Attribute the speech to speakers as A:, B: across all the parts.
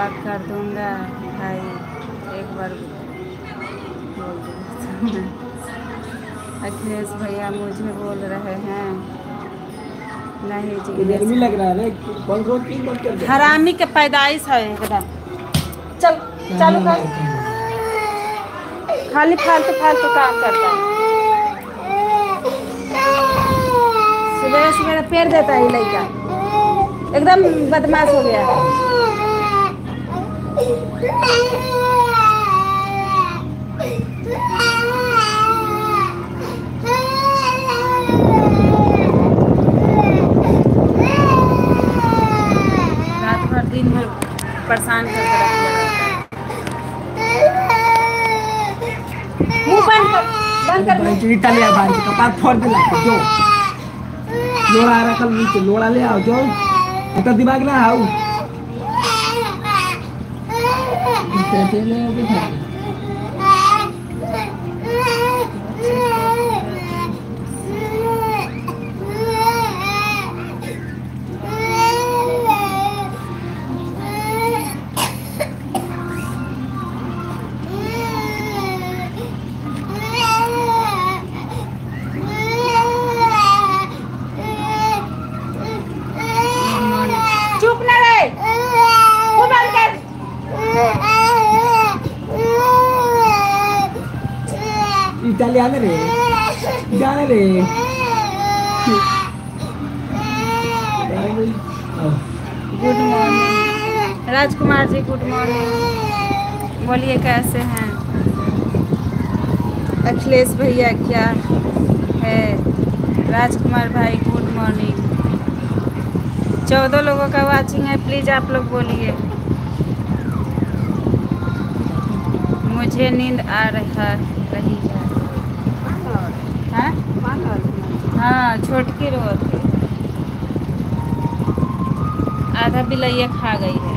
A: Block कर दूंगा भाई, एक बार बोल दूँगा। अखिलेश भैया मुझे बोल रहे हैं नहीं जी,
B: गर्मी लग रहा है ना, कौन रोज की बंद कर दे।
A: हरामी के पैदाइश है एकदम। चल चालू कर, खाली फालतू फालतू काम करता है। सुबह सुबह पेड़ देता है लड़का, एकदम बदमाश हो गया है। रात भर दिन भर परेशान करके रख दिया रहता है। मुंह बंद कर, बंद कर मुंह।
B: ईटा ले आ बाहर, कपाट फोड़ दे ला जो लोड़ा आ रहा कल नीचे, लोड़ा ले आओ जो इतना दिमाग ना आओ।
A: चुप ना रहे, मुंह बंद कर।
B: ईटा ले आने रे, जाने रे।
A: Good morning Rajkumar ji, good morning. बोलिए कैसे हैं अखिलेश भैया, क्या है? राजकुमार भाई गुड मॉर्निंग। 14 लोगों का वाचिंग है, प्लीज़ आप लोग बोलिए। मुझे नींद आ रही है। हाँ हाँ, छोटकी रोत है, आधा बिलैया खा गई है।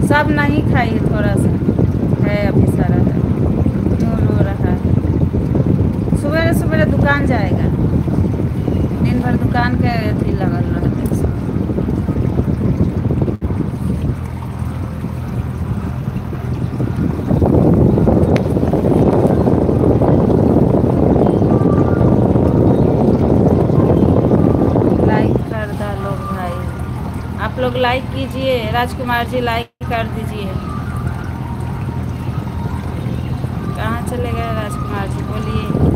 A: सब नहीं खाई है, थोड़ा सा है, अभी सारा है, रो रहा है। सुबह सुबह दुकान जाएगा, दिन भर दुकान के अथी लगल रहते। लाइक कर दो लोग भाई, आप लोग लाइक कीजिए। राजकुमार जी लाइक कर दीजिए। कहाँ चले गए राजकुमार जी, बोलिए।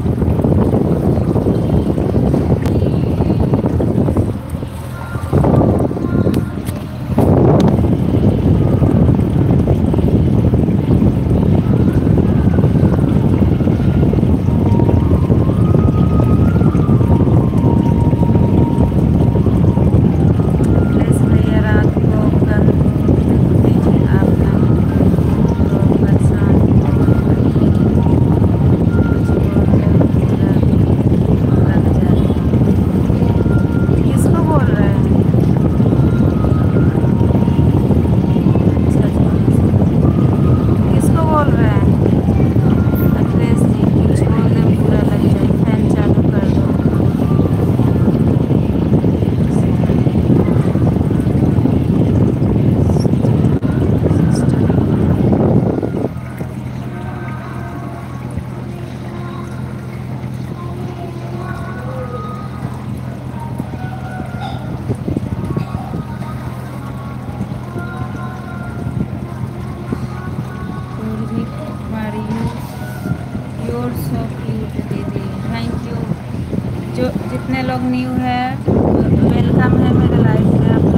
A: योर सो क्यूट दीदी, थैंक यू। जो जितने लोग न्यू है वेलकम है मेरे लाइफ में। आप